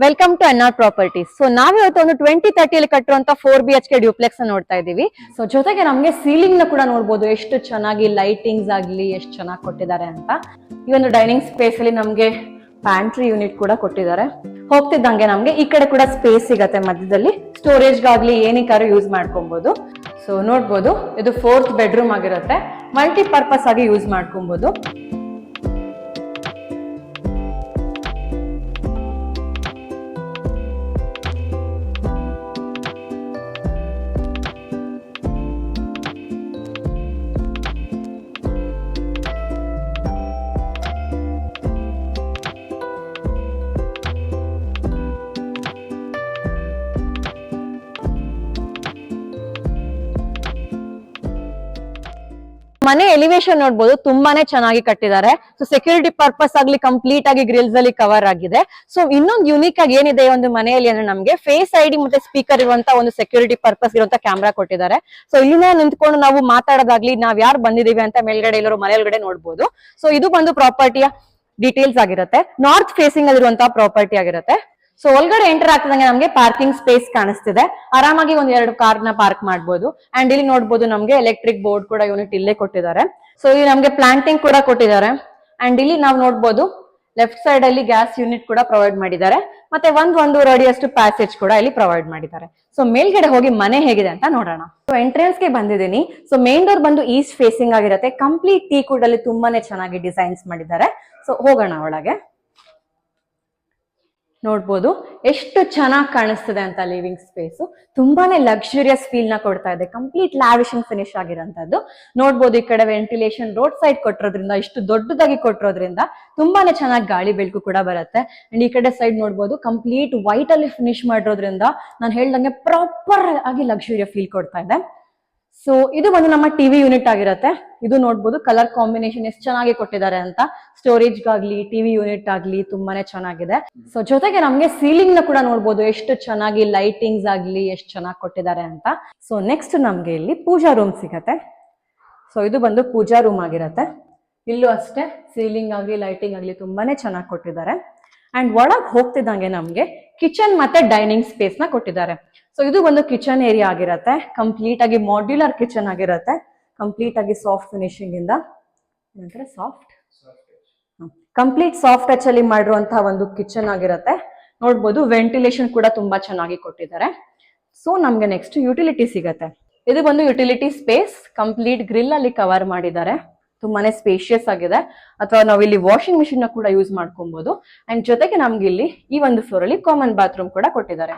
Welcome to NR properties. So ನಾವಿವತ್ತು ಒಂದು 2030 ಕಟ್ಟಿರುವಂತ 4BHK duplex ನೋಡ್ತಾ ಇದೀವಿ. ಸೊ ಜೊತೆಗೆ ನಮ್ಗೆ ಸೀಲಿಂಗ್ ನ ಕೂಡ ನೋಡ್ಬೋದು, ಎಷ್ಟು ಚೆನ್ನಾಗಿ ಲೈಟಿಂಗ್ಸ್ ಆಗ್ಲಿ ಎಷ್ಟು ಚೆನ್ನಾಗಿ ಕೊಟ್ಟಿದ್ದಾರೆ ಅಂತ. ಈ ಒಂದು ಡೈನಿಂಗ್ ಸ್ಪೇಸ್ ಅಲ್ಲಿ ನಮ್ಗೆ ಪ್ಯಾಂಟ್ರಿ ಯೂನಿಟ್ ಕೂಡ ಕೊಟ್ಟಿದ್ದಾರೆ. ಹೋಗ್ತಿದ್ದಂಗೆ ನಮ್ಗೆ ಈ ಕಡೆ ಕೂಡ ಸ್ಪೇಸ್ ಸಿಗತ್ತೆ, ಮಧ್ಯದಲ್ಲಿ ಸ್ಟೋರೇಜ್ಗಾಗ್ಲಿ ಏನಕ್ಕಾದ್ರೂ ಯೂಸ್ ಮಾಡ್ಕೊಬಹುದು. ಸೊ ನೋಡ್ಬೋದು, ಇದು 4th ಬೆಡ್ರೂಮ್ ಆಗಿರುತ್ತೆ, ಮಲ್ಟಿಪರ್ಪಸ್ ಆಗಿ ಯೂಸ್ ಮಾಡ್ಕೊಬಹುದು. ಮನೆ ಎಲಿವೇಶನ್ ನೋಡ್ಬೋದು, ತುಂಬಾನೇ ಚೆನ್ನಾಗಿ ಕಟ್ಟಿದ್ದಾರೆ. ಸೊ ಸೆಕ್ಯೂರಿಟಿ ಪರ್ಪಸ್ ಆಗ್ಲಿ ಕಂಪ್ಲೀಟ್ ಆಗಿ ಗ್ರಿಲ್ಸ್ ಅಲ್ಲಿ ಕವರ್ ಆಗಿದೆ. ಸೊ ಇನ್ನೊಂದು ಯೂನಿಕ್ ಆಗಿ ಏನಿದೆ ಒಂದು ಮನೆಯಲ್ಲಿ ಅಂದ್ರೆ ನಮ್ಗೆ ಫೇಸ್ ಐಡಿ ಮತ್ತೆ ಸ್ಪೀಕರ್ ಇರುವಂತ ಒಂದು ಸೆಕ್ಯೂರಿಟಿ ಪರ್ಪಸ್ ಇರುವಂತ ಕ್ಯಾಮ್ರಾ ಕೊಟ್ಟಿದ್ದಾರೆ. ಸೊ ಇಲ್ಲಿಂದ ನಿಂತ್ಕೊಂಡು ನಾವು ಮಾತಾಡೋದಾಗ್ಲಿ, ನಾವ್ ಯಾರು ಬಂದಿದೀವಿ ಅಂತ ಮೇಲ್ಗಡೆ ಎಲ್ಲರೂ ಮನೆಯೊಳಗಡೆ ನೋಡ್ಬೋದು. ಸೊ ಇದು ಬಂದು ಪ್ರಾಪರ್ಟಿಯ ಡೀಟೇಲ್ಸ್ ಆಗಿರುತ್ತೆ. ನಾರ್ತ್ ಫೇಸಿಂಗ್ ಅಲ್ಲಿರುವಂತಹ ಪ್ರಾಪರ್ಟಿ ಆಗಿರುತ್ತೆ. ಸೊ ಒಳಗಡೆ ಎಂಟರ್ ಆಗ್ತದಂಗೆ ನಮ್ಗೆ ಪಾರ್ಕಿಂಗ್ ಸ್ಪೇಸ್ ಕಾಣಿಸ್ತಿದೆ. ಆರಾಮಾಗಿ ಒಂದ್ 2 ಕಾರ್ನ ಪಾರ್ಕ್ ಮಾಡ್ಬೋದು. ಅಂಡ್ ಇಲ್ಲಿ ನೋಡ್ಬೋದು ನಮ್ಗೆ ಎಲೆಕ್ಟ್ರಿಕ್ ಬೋರ್ಡ್ ಕೂಡ ಯೂನಿಟ್ ಇಲ್ಲೇ ಕೊಟ್ಟಿದ್ದಾರೆ. ಸೊ ಇಲ್ಲಿ ನಮ್ಗೆ ಪ್ಲಾಂಟಿಂಗ್ ಕೂಡ ಕೊಟ್ಟಿದ್ದಾರೆ. ಅಂಡ್ ಇಲ್ಲಿ ನಾವು ನೋಡ್ಬೋದು ಲೆಫ್ಟ್ ಸೈಡ್ ಅಲ್ಲಿ ಗ್ಯಾಸ್ ಯೂನಿಟ್ ಕೂಡ ಪ್ರೊವೈಡ್ ಮಾಡಿದ್ದಾರೆ. ಮತ್ತೆ ಒಂದೂವರೆ ಅಡಿಯಷ್ಟು ಪ್ಯಾಸೇಜ್ ಕೂಡ ಇಲ್ಲಿ ಪ್ರೊವೈಡ್ ಮಾಡಿದ್ದಾರೆ. ಸೊ ಮೇಲ್ಗಡೆ ಹೋಗಿ ಮನೆ ಹೇಗಿದೆ ಅಂತ ನೋಡೋಣ. ಸೊ ಎಂಟ್ರೆನ್ಸ್ ಗೆ ಬಂದಿದ್ದೀನಿ. ಸೊ ಮೇನ್ ಡೋರ್ ಬಂದು ಈಸ್ಟ್ ಫೇಸಿಂಗ್ ಆಗಿರುತ್ತೆ. ಕಂಪ್ಲೀಟ್ ಟೀ ಕೂಡ ಅಲ್ಲಿ ತುಂಬಾನೇ ಚೆನ್ನಾಗಿ ಡಿಸೈನ್ಸ್ ಮಾಡಿದ್ದಾರೆ. ಸೊ ಹೋಗೋಣ ಒಳಗೆ. ನೋಡ್ಬೋದು ಎಷ್ಟು ಚೆನ್ನಾಗಿ ಕಾಣಿಸ್ತದೆ ಅಂತ ಲಿವಿಂಗ್ ಸ್ಪೇಸ್. ತುಂಬಾನೇ ಲಕ್ಸುರಿಯಸ್ ಫೀಲ್ ನ ಕೊಡ್ತಾ ಇದೆ. ಕಂಪ್ಲೀಟ್ ಲ್ಯಾವಿಶಿಂಗ್ ಫಿನಿಶ್ ಆಗಿರೋಂಥದ್ದು. ನೋಡ್ಬೋದು ಈ ಕಡೆ ವೆಂಟಿಲೇಷನ್ ರೋಡ್ ಸೈಡ್ ಕೊಟ್ಟಿರೋದ್ರಿಂದ, ಇಷ್ಟು ದೊಡ್ಡದಾಗಿ ಕೊಟ್ಟಿರೋದ್ರಿಂದ ತುಂಬಾನೇ ಚೆನ್ನಾಗಿ ಗಾಳಿ ಬೆಳಕು ಕೂಡ ಬರುತ್ತೆ. ಅಂಡ್ ಈ ಕಡೆ ಸೈಡ್ ನೋಡ್ಬೋದು ಕಂಪ್ಲೀಟ್ ವೈಟ್ ಅಲ್ಲಿ ಫಿನಿಶ್ ಮಾಡಿರೋದ್ರಿಂದ ನಾನು ಹೇಳ್ದಂಗೆ ಪ್ರಾಪರ್ ಆಗಿ ಲಕ್ಸುರಿಯ ಫೀಲ್ ಕೊಡ್ತಾ ಇದೆ. ಸೊ ಇದು ಬಂದು ನಮ್ಮ ಟಿವಿ ಯೂನಿಟ್ ಆಗಿರುತ್ತೆ. ಇದು ನೋಡ್ಬೋದು ಕಲರ್ ಕಾಂಬಿನೇಷನ್ ಎಷ್ಟು ಚೆನ್ನಾಗಿ ಕೊಟ್ಟಿದ್ದಾರೆ ಅಂತ. ಸ್ಟೋರೇಜ್ಗಾಗ್ಲಿ ಟಿವಿ ಯೂನಿಟ್ ಆಗ್ಲಿ ತುಂಬಾನೇ ಚೆನ್ನಾಗಿದೆ. ಸೊ ಜೊತೆಗೆ ನಮ್ಗೆ ಸೀಲಿಂಗ್ ನ ಕೂಡ ನೋಡ್ಬೋದು, ಎಷ್ಟು ಚೆನ್ನಾಗಿ ಲೈಟಿಂಗ್ಸ್ ಆಗ್ಲಿ ಎಷ್ಟು ಚೆನ್ನಾಗಿ ಕೊಟ್ಟಿದ್ದಾರೆ ಅಂತ. ಸೊ ನೆಕ್ಸ್ಟ್ ನಮ್ಗೆ ಇಲ್ಲಿ ಪೂಜಾ ರೂಮ್ ಸಿಗತ್ತೆ. ಸೊ ಇದು ಬಂದು ಪೂಜಾ ರೂಮ್ ಆಗಿರತ್ತೆ. ಇಲ್ಲೂ ಅಷ್ಟೇ ಸೀಲಿಂಗ್ ಆಗ್ಲಿ ಲೈಟಿಂಗ್ ಆಗ್ಲಿ ತುಂಬಾನೇ ಚೆನ್ನಾಗಿ ಕೊಟ್ಟಿದ್ದಾರೆ. ಅಂಡ್ ಒಳಗ್ ಹೋಗ್ತಿದ್ದಂಗೆ ನಮ್ಗೆ ಕಿಚನ್ ಮತ್ತೆ ಡೈನಿಂಗ್ ಸ್ಪೇಸ್ ನ ಕೊಟ್ಟಿದ್ದಾರೆ. ಸೊ ಇದು ಒಂದು ಕಿಚನ್ ಏರಿಯಾ ಆಗಿರತ್ತೆ. ಕಂಪ್ಲೀಟ್ ಆಗಿ ಮಾಡ್ಯುಲರ್ ಕಿಚನ್ ಆಗಿರತ್ತೆ. ಕಂಪ್ಲೀಟ್ ಆಗಿ ಸಾಫ್ಟ್ ಫಿನಿಶಿಂಗ್ ಇಂದ ಕಂಪ್ಲೀಟ್ ಸಾಫ್ಟ್ ಟಚ್ ಅಲ್ಲಿ ಮಾಡಿರುವಂತಹ ಒಂದು ಕಿಚನ್ ಆಗಿರತ್ತೆ. ನೋಡ್ಬೋದು ವೆಂಟಿಲೇಷನ್ ಕೂಡ ತುಂಬಾ ಚೆನ್ನಾಗಿ ಕೊಟ್ಟಿದ್ದಾರೆ. ಸೊ ನಮ್ಗೆ ನೆಕ್ಸ್ಟ್ ಯುಟಿಲಿಟಿ ಸಿಗತ್ತೆ. ಇದು ಬಂದು ಯುಟಿಲಿಟಿ ಸ್ಪೇಸ್, ಕಂಪ್ಲೀಟ್ ಗ್ರಿಲ್ ಅಲ್ಲಿ ಕವರ್ ಮಾಡಿದ್ದಾರೆ. ತುಂಬಾನೇ ಸ್ಪೇಷಿಯಸ್ ಆಗಿದೆ. ಅಥವಾ ನಾವು ಇಲ್ಲಿ ವಾಷಿಂಗ್ ಮಿಷಿನ್ ನ ಕೂಡ ಯೂಸ್ ಮಾಡ್ಕೊಬಹುದು. ಅಂಡ್ ಜೊತೆಗೆ ನಮ್ಗೆ ಇಲ್ಲಿ ಈ ಒಂದು ಫ್ಲೋರ್ ಅಲ್ಲಿ ಕಾಮನ್ ಬಾತ್ರೂಮ್ ಕೂಡ ಕೊಟ್ಟಿದ್ದಾರೆ.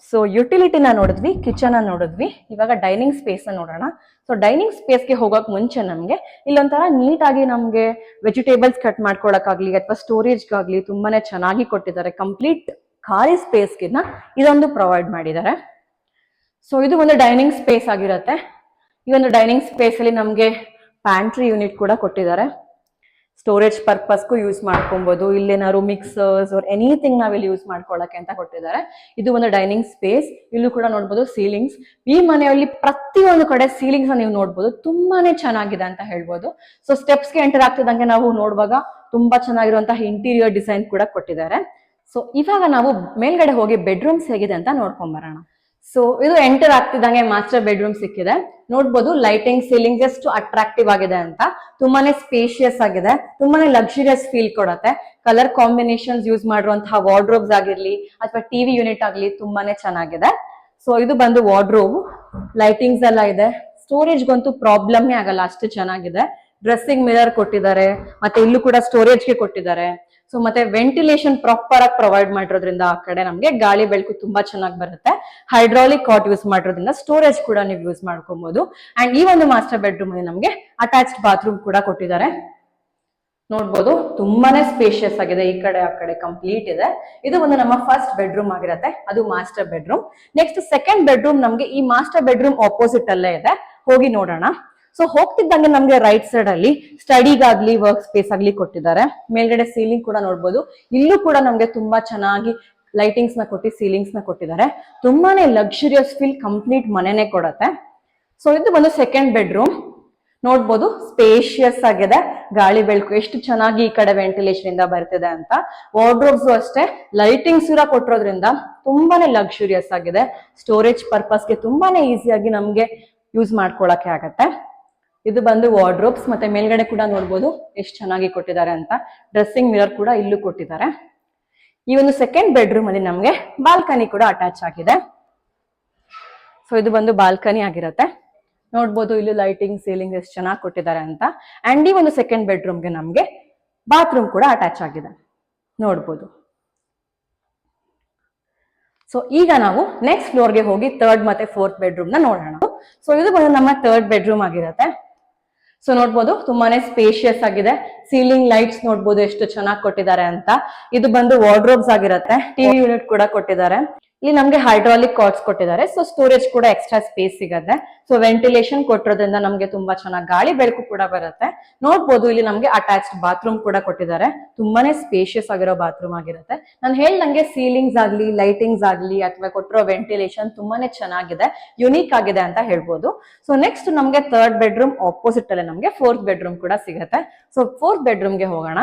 ಸೊ ಯುಟಿಲಿಟಿನ ನೋಡಿದ್ವಿ, ಕಿಚನ್ ನೋಡಿದ್ವಿ. ಇವಾಗ ಡೈನಿಂಗ್ ಸ್ಪೇಸ್ ನ ನೋಡೋಣ. ಸೊ ಡೈನಿಂಗ್ ಸ್ಪೇಸ್ಗೆ ಹೋಗೋಕ್ ಮುಂಚೆ ನಮ್ಗೆ ಇಲ್ಲೊಂಥರ ನೀಟ್ ಆಗಿ ನಮ್ಗೆ ವೆಜಿಟೇಬಲ್ಸ್ ಕಟ್ ಮಾಡ್ಕೊಳಕ್ಕಾಗ್ಲಿ ಅಥವಾ ಸ್ಟೋರೇಜ್ಗಾಗ್ಲಿ ತುಂಬಾನೇ ಚೆನ್ನಾಗಿ ಕೊಟ್ಟಿದ್ದಾರೆ. ಕಂಪ್ಲೀಟ್ ಖಾಲಿ ಸ್ಪೇಸ್ಗಿನ್ನ ಇದೊಂದು ಪ್ರೊವೈಡ್ ಮಾಡಿದ್ದಾರೆ. ಸೊ ಇದು ಒಂದು ಡೈನಿಂಗ್ ಸ್ಪೇಸ್ ಆಗಿರುತ್ತೆ. ಈ ಒಂದು ಡೈನಿಂಗ್ ಸ್ಪೇಸ್ ಅಲ್ಲಿ ನಮ್ಗೆ ಪ್ಯಾಂಟ್ರಿ ಯೂನಿಟ್ ಕೂಡ ಕೊಟ್ಟಿದ್ದಾರೆ. ಸ್ಟೋರೇಜ್ ಪರ್ಪಸ್ಗೂ ಯೂಸ್ ಮಾಡ್ಕೊಬಹುದು. ಇಲ್ಲೇನಾದ್ರು ಮಿಕ್ಸರ್ಸ್ ಎನಿಥಿಂಗ್ ನಾವಿಲ್ಲಿ ಯೂಸ್ ಮಾಡ್ಕೊಳ್ಳಕ್ಕೆ ಅಂತ ಕೊಟ್ಟಿದ್ದಾರೆ. ಇದು ಒಂದು ಡೈನಿಂಗ್ ಸ್ಪೇಸ್. ಇಲ್ಲೂ ಕೂಡ ನೋಡ್ಬೋದು ಸೀಲಿಂಗ್ಸ್. ಈ ಮನೆಯಲ್ಲಿ ಪ್ರತಿಯೊಂದು ಕಡೆ ಸೀಲಿಂಗ್ಸ್ ನೀವು ನೋಡ್ಬೋದು, ತುಂಬಾನೇ ಚೆನ್ನಾಗಿದೆ ಅಂತ ಹೇಳ್ಬೋದು. ಸೊ ಸ್ಟೆಪ್ಸ್ಗೆ ಎಂಟರ್ ಆಗ್ತಿದ್ದಂಗೆ ನಾವು ನೋಡುವಾಗ ತುಂಬಾ ಚೆನ್ನಾಗಿರುವಂತಹ ಇಂಟೀರಿಯರ್ ಡಿಸೈನ್ ಕೂಡ ಕೊಟ್ಟಿದ್ದಾರೆ. ಸೊ ಇವಾಗ ನಾವು ಮೇಲ್ಗಡೆ ಹೋಗಿ ಬೆಡ್ರೂಮ್ಸ್ ಹೇಗಿದೆ ಅಂತ ನೋಡ್ಕೊಂಡ್ ಬರೋಣ. ಸೊ ಇದು ಎಂಟರ್ ಆಗ್ತಿದ್ದಂಗೆ ಮಾಸ್ಟರ್ ಬೆಡ್ರೂಮ್ ಸಿಕ್ಕಿದೆ. ನೋಡ್ಬೋದು ಲೈಟಿಂಗ್ ಸೀಲಿಂಗ್ ಎಷ್ಟು ಅಟ್ರಾಕ್ಟಿವ್ ಆಗಿದೆ ಅಂತ. ತುಂಬಾನೇ ಸ್ಪೇಷಿಯಸ್ ಆಗಿದೆ, ತುಂಬಾನೇ ಲಕ್ಸುರಿಯಸ್ ಫೀಲ್ ಕೊಡುತ್ತೆ. ಕಲರ್ ಕಾಂಬಿನೇಷನ್ಸ್ ಯೂಸ್ ಮಾಡಿರುವಂತಹ ವಾರ್ಡ್ರೋಬ್ಸ್ ಆಗಿರ್ಲಿ ಅಥವಾ ಟಿವಿ ಯೂನಿಟ್ ಆಗ್ಲಿ ತುಂಬಾನೇ ಚೆನ್ನಾಗಿದೆ. ಸೊ ಇದು ಬಂದು ವಾರ್ಡ್ರೋಬ್, ಲೈಟಿಂಗ್ಸ್ ಎಲ್ಲ ಇದೆ. ಸ್ಟೋರೇಜ್ಗಂತೂ ಪ್ರಾಬ್ಲಮ್ನೇ ಆಗಲ್ಲ, ಅಷ್ಟು ಚೆನ್ನಾಗಿದೆ. ಡ್ರೆಸ್ಸಿಂಗ್ ಮಿರರ್ ಕೊಟ್ಟಿದ್ದಾರೆ, ಮತ್ತೆ ಇಲ್ಲೂ ಕೂಡ ಸ್ಟೋರೇಜ್ಗೆ ಕೊಟ್ಟಿದ್ದಾರೆ. ಸೊ ಮತ್ತೆ ವೆಂಟಿಲೇಷನ್ ಪ್ರಾಪರ್ ಆಗಿ ಪ್ರೊವೈಡ್ ಮಾಡಿರೋದ್ರಿಂದ ಆ ಕಡೆ ನಮ್ಗೆ ಗಾಳಿ ಬೆಳಕು ತುಂಬಾ ಚೆನ್ನಾಗಿ ಬರುತ್ತೆ. ಹೈಡ್ರಾಲಿಕ್ ಕಾಟ್ ಯೂಸ್ ಮಾಡಿರೋದ್ರಿಂದ ಸ್ಟೋರೇಜ್ ಕೂಡ ನೀವು ಯೂಸ್ ಮಾಡ್ಕೊಬಹುದು. ಅಂಡ್ ಈ ಒಂದು ಮಾಸ್ಟರ್ ಬೆಡ್ರೂಮ್ ಅಲ್ಲಿ ನಮ್ಗೆ ಅಟ್ಯಾಚ್ಡ್ ಬಾತ್ರೂಮ್ ಕೂಡ ಕೊಟ್ಟಿದ್ದಾರೆ. ನೋಡ್ಬೋದು ತುಂಬಾನೇ ಸ್ಪೇಷಿಯಸ್ ಆಗಿದೆ. ಈ ಕಡೆ ಆ ಕಡೆ ಕಂಪ್ಲೀಟ್ ಇದೆ. ಇದು ಒಂದು ನಮ್ಮ ಫಸ್ಟ್ ಬೆಡ್ರೂಮ್ ಆಗಿರುತ್ತೆ, ಅದು master bedroom. Next second bedroom ನಮ್ಗೆ ಈ ಮಾಸ್ಟರ್ ಬೆಡ್ರೂಮ್ ಆಪೋಸಿಟ್ ಅಲ್ಲೇ ಇದೆ, ಹೋಗಿ ನೋಡೋಣ. ಸೊ ಹೋಗ್ತಿದ್ದಂಗೆ ನಮ್ಗೆ ರೈಟ್ ಸೈಡ್ ಅಲ್ಲಿ ಸ್ಟಡಿಗಾಗ್ಲಿ ವರ್ಕ್ ಸ್ಪೇಸ್ ಆಗ್ಲಿ ಕೊಟ್ಟಿದ್ದಾರೆ. ಮೇಲ್ಗಡೆ ಸೀಲಿಂಗ್ ಕೂಡ ನೋಡ್ಬೋದು. ಇಲ್ಲೂ ಕೂಡ ನಮ್ಗೆ ತುಂಬಾ ಚೆನ್ನಾಗಿ ಲೈಟಿಂಗ್ಸ್ ನ ಕೊಟ್ಟು ಸೀಲಿಂಗ್ಸ್ ನ ಕೊಟ್ಟಿದ್ದಾರೆ. ತುಂಬಾನೇ ಲಕ್ಸುರಿಯಸ್ ಫೀಲ್ ಕಂಪ್ಲೀಟ್ ಮನೆನೇ ಕೊಡತ್ತೆ. ಸೊ ಇದು ಬಂದು ಸೆಕೆಂಡ್ ಬೆಡ್ರೂಮ್. ನೋಡ್ಬೋದು ಸ್ಪೇಷಿಯಸ್ ಆಗಿದೆ, ಗಾಳಿ ಬೆಳಕು ಎಷ್ಟು ಚೆನ್ನಾಗಿ ಈ ಕಡೆ ವೆಂಟಿಲೇಷನ್ ಇಂದ ಬರ್ತಿದೆ ಅಂತ. ವಾರ್ಡ್ರೋಬ್ಸ್ ಅಷ್ಟೇ ಲೈಟಿಂಗ್ಸ್ ಕೂಡ ಕೊಟ್ಟಿರೋದ್ರಿಂದ ತುಂಬಾನೇ ಲಕ್ಸುರಿಯಸ್ ಆಗಿದೆ. ಸ್ಟೋರೇಜ್ ಪರ್ಪಸ್ಗೆ ತುಂಬಾನೇ ಈಸಿಯಾಗಿ ನಮ್ಗೆ ಯೂಸ್ ಮಾಡ್ಕೊಳಕ್ಕೆ ಆಗತ್ತೆ. ಇದು ಬಂದು ವಾರ್ಡ್ರೋಬ್ಸ್, ಮತ್ತೆ ಮೇಲ್ಗಡೆ ಕೂಡ ನೋಡ್ಬೋದು ಎಷ್ಟು ಚೆನ್ನಾಗಿ ಕೊಟ್ಟಿದ್ದಾರೆ ಅಂತ. ಡ್ರೆಸ್ಸಿಂಗ್ ಮಿರರ್ ಕೂಡ ಇಲ್ಲೂ ಕೊಟ್ಟಿದ್ದಾರೆ. ಈ ಒಂದು ಸೆಕೆಂಡ್ ಬೆಡ್ರೂಮ್ ಅಲ್ಲಿ ನಮ್ಗೆ ಬಾಲ್ಕನಿ ಕೂಡ ಅಟ್ಯಾಚ್ ಆಗಿದೆ. ಸೊ ಇದು ಬಂದು ಬಾಲ್ಕನಿ ಆಗಿರುತ್ತೆ. ನೋಡ್ಬೋದು ಇಲ್ಲಿ ಲೈಟಿಂಗ್ ಸೀಲಿಂಗ್ ಎಷ್ಟು ಚೆನ್ನಾಗಿ ಕೊಟ್ಟಿದ್ದಾರೆ ಅಂತ. ಅಂಡ್ ಈ ಒಂದು ಸೆಕೆಂಡ್ ಬೆಡ್ರೂಮ್ಗೆ ನಮ್ಗೆ ಬಾತ್ರೂಮ್ ಕೂಡ ಅಟ್ಯಾಚ್ ಆಗಿದೆ, ನೋಡ್ಬೋದು. ಸೊ ಈಗ ನಾವು ನೆಕ್ಸ್ಟ್ ಫ್ಲೋರ್ಗೆ ಹೋಗಿ ಥರ್ಡ್ ಮತ್ತೆ ಫೋರ್ತ್ ಬೆಡ್ರೂಮ್ ನ ನೋಡೋಣ. ಸೊ ಇದು ಬಂದು ನಮ್ಮ ಥರ್ಡ್ ಬೆಡ್ರೂಮ್ ಆಗಿರುತ್ತೆ. ಸೊ ನೋಡ್ಬೋದು ತುಂಬಾನೇ ಸ್ಪೇಷಿಯಸ್ ಆಗಿದೆ. ಸೀಲಿಂಗ್ ಲೈಟ್ಸ್ ನೋಡ್ಬೋದು ಎಷ್ಟು ಚೆನ್ನಾಗಿ ಕೊಟ್ಟಿದ್ದಾರೆ ಅಂತ. ಇದು ಬಂದು ವಾರ್ಡ್ರೋಬ್ಸ್ ಆಗಿರುತ್ತೆ. ಟಿವಿ ಯೂನಿಟ್ ಕೂಡ ಕೊಟ್ಟಿದ್ದಾರೆ. ಇಲ್ಲಿ ನಮ್ಗೆ ಹೈಡ್ರಾಲಿಕ್ ಕಾರ್ಡ್ಸ್ ಕೊಟ್ಟಿದ್ದಾರೆ. ಸೊ ಸ್ಟೋರೇಜ್ ಕೂಡ ಎಕ್ಸ್ಟ್ರಾ ಸ್ಪೇಸ್ ಸಿಗುತ್ತೆ. ಸೊ ವೆಂಟಿಲೇಷನ್ ಕೊಟ್ಟಿರೋದ್ರಿಂದ ನಮ್ಗೆ ತುಂಬಾ ಚೆನ್ನಾಗಿ ಗಾಳಿ ಬೆಳಕು ಕೂಡ ಬರುತ್ತೆ. ನೋಡ್ಬೋದು ಇಲ್ಲಿ ನಮ್ಗೆ ಅಟ್ಯಾಚ್ಡ್ ಬಾತ್ರೂಮ್ ಕೂಡ ಕೊಟ್ಟಿದ್ದಾರೆ. ತುಂಬಾನೇ ಸ್ಪೇಷಿಯಸ್ ಆಗಿರೋ ಬಾತ್ರೂಮ್ ಆಗಿರುತ್ತೆ. ನಾನು ಹೇಳ್ದಂಗೆ ಸೀಲಿಂಗ್ಸ್ ಆಗ್ಲಿ, ಲೈಟಿಂಗ್ಸ್ ಆಗ್ಲಿ, ಅಥವಾ ಕೊಟ್ಟಿರೋ ವೆಂಟಿಲೇಷನ್ ತುಂಬಾನೇ ಚೆನ್ನಾಗಿದೆ, ಯುನೀಕ್ ಆಗಿದೆ ಅಂತ ಹೇಳ್ಬೋದು. ಸೊ ನೆಕ್ಸ್ಟ್ ನಮ್ಗೆ ಥರ್ಡ್ ಬೆಡ್ರೂಮ್ ಆಪೋಸಿಟ್ ಅಲ್ಲೇ ನಮ್ಗೆ ಫೋರ್ತ್ ಬೆಡ್ರೂಮ್ ಕೂಡ ಸಿಗುತ್ತೆ. ಸೊ ಫೋರ್ತ್ ಬೆಡ್ರೂಮ್ಗೆ ಹೋಗೋಣ.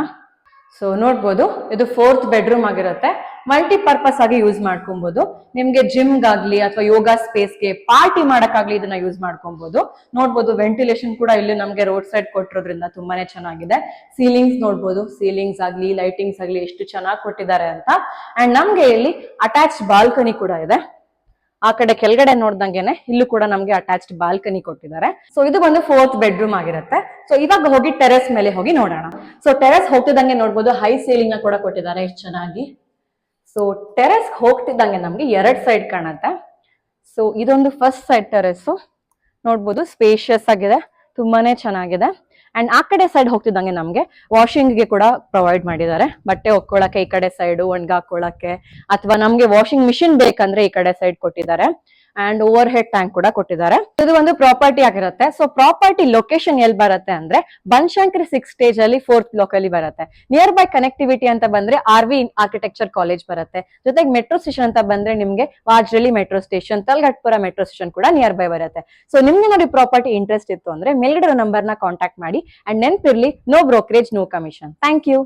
ಸೊ ನೋಡ್ಬೋದು ಇದು ಫೋರ್ತ್ ಬೆಡ್ರೂಮ್ ಆಗಿರುತ್ತೆ. ಮಲ್ಟಿಪರ್ಪಸ್ ಆಗಿ ಯೂಸ್ ಮಾಡ್ಕೊಬಹುದು. ನಿಮ್ಗೆ ಜಿಮ್ಗಾಗ್ಲಿ ಅಥವಾ ಯೋಗ ಸ್ಪೇಸ್ಗೆ, ಪಾರ್ಟಿ ಮಾಡಕ್ಕಾಗ್ಲಿ ಇದನ್ನ ಯೂಸ್ ಮಾಡ್ಕೊಬಹುದು. ನೋಡ್ಬೋದು ವೆಂಟಿಲೇಷನ್ ಕೂಡ ಇಲ್ಲಿ ನಮ್ಗೆ ರೋಡ್ ಸೈಡ್ ಕೊಟ್ಟಿರೋದ್ರಿಂದ ತುಂಬಾನೇ ಚೆನ್ನಾಗಿದೆ. ಸೀಲಿಂಗ್ಸ್ ನೋಡ್ಬೋದು, ಸೀಲಿಂಗ್ಸ್ ಆಗ್ಲಿ, ಲೈಟಿಂಗ್ಸ್ ಆಗ್ಲಿ ಎಷ್ಟು ಚೆನ್ನಾಗಿ ಕೊಟ್ಟಿದ್ದಾರೆ ಅಂತ. ಅಂಡ್ ನಮ್ಗೆ ಇಲ್ಲಿ ಅಟ್ಯಾಚ್ಡ್ ಬಾಲ್ಕನಿ ಕೂಡ ಇದೆ. ಆ ಕಡೆ ಕೆಳಗಡೆ ನೋಡ್ದಂಗೆನೆ ಇಲ್ಲೂ ಕೂಡ ನಮ್ಗೆ ಅಟ್ಯಾಚ್ಡ್ ಬಾಲ್ಕನಿ ಕೊಟ್ಟಿದ್ದಾರೆ. ಸೊ ಇದು ಬಂದು ಫೋರ್ತ್ ಬೆಡ್ರೂಮ್ ಆಗಿರುತ್ತೆ. ಸೊ ಇವಾಗ ಹೋಗಿ ಟೆರೆಸ್ ಮೇಲೆ ಹೋಗಿ ನೋಡೋಣ. ಸೊ ಟೆರೆಸ್ ಹೋಗ್ತಿದ್ದಂಗೆ ನೋಡ್ಬೋದು ಹೈ ಸೀಲಿಂಗ್ ನ ಕೂಡ ಕೊಟ್ಟಿದ್ದಾರೆ ಎಷ್ಟು ಚೆನ್ನಾಗಿ. ಸೊ ಟೆರೆಸ್ ಹೋಗ್ತಿದ್ದಂಗೆ ನಮ್ಗೆ ಎರಡ್ ಸೈಡ್ ಕಾಣುತ್ತೆ. ಸೊ ಇದೊಂದು ಫಸ್ಟ್ ಸೈಡ್ ಟೆರೆಸ್ ನೋಡ್ಬೋದು, ಸ್ಪೇಷಿಯಸ್ ಆಗಿದೆ, ತುಂಬಾನೇ ಚೆನ್ನಾಗಿದೆ. ಅಂಡ್ ಆ ಕಡೆ ಸೈಡ್ ಹೋಗ್ತಿದ್ದಂಗೆ ನಮ್ಗೆ ವಾಷಿಂಗ್ ಗೆ ಕೂಡ ಪ್ರೊವೈಡ್ ಮಾಡಿದ್ದಾರೆ. ಬಟ್ಟೆ ಒಕ್ಕೊಳಕ್ಕೆ ಈ ಕಡೆ ಸೈಡ್, ಒಣಗಾಕೊಳ್ಳಕ್ಕೆ, ಅಥವಾ ನಮ್ಗೆ ವಾಷಿಂಗ್ ಮಿಷಿನ್ ಬೇಕಂದ್ರೆ ಈ ಕಡೆ ಸೈಡ್ ಕೊಟ್ಟಿದ್ದಾರೆ. ಅಂಡ್ ಓವರ್ ಹೆಡ್ ಟ್ಯಾಂಕ್ ಕೂಡ ಕೊಟ್ಟಿದ್ದಾರೆ. ಇದು ಒಂದು ಪ್ರಾಪರ್ಟಿ ಆಗಿರುತ್ತೆ. ಸೊ ಪ್ರಾಪರ್ಟಿ ಲೊಕೇಶನ್ ಎಲ್ಲಿ ಬರುತ್ತೆ ಅಂದ್ರೆ ಬನಶಂಕರಿ 6 ಸ್ಟೇಜ್ ಅಲ್ಲಿ 4th ಬ್ಲಾಕ್ ಅಲ್ಲಿ ಬರುತ್ತೆ. ನಿಯರ್ ಬೈ ಕನೆಕ್ಟಿವಿಟಿ ಅಂತ ಬಂದ್ರೆ RV ಆರ್ಕಿಟೆಕ್ಚರ್ ಕಾಲೇಜ್ ಬರುತ್ತೆ. ಜೊತೆಗೆ ಮೆಟ್ರೋ ಸ್ಟೇಷನ್ ಅಂತ ಬಂದ್ರೆ ನಿಮ್ಗೆ ವಾಜ್ರಳ್ಳಿ metro station, Talaghattapura metro station ಕೂಡ ನಿಯರ್ ಬೈ ಬರುತ್ತೆ. ಸೊ ನಿಮ್ಗೆ ನೋಡಿ ಪ್ರಾಪರ್ಟಿ ಇಂಟ್ರೆಸ್ಟ್ ಇತ್ತು ಅಂದ್ರೆ ಮೇಲ್ಗಡೆ ನಂಬರ್ ನ ಕಾಂಟ್ಯಾಕ್ಟ್ ಮಾಡಿ. ಅಂಡ್ ನೆನ್ಪಿರ್ಲಿ, no brokerage, no commission. Thank you.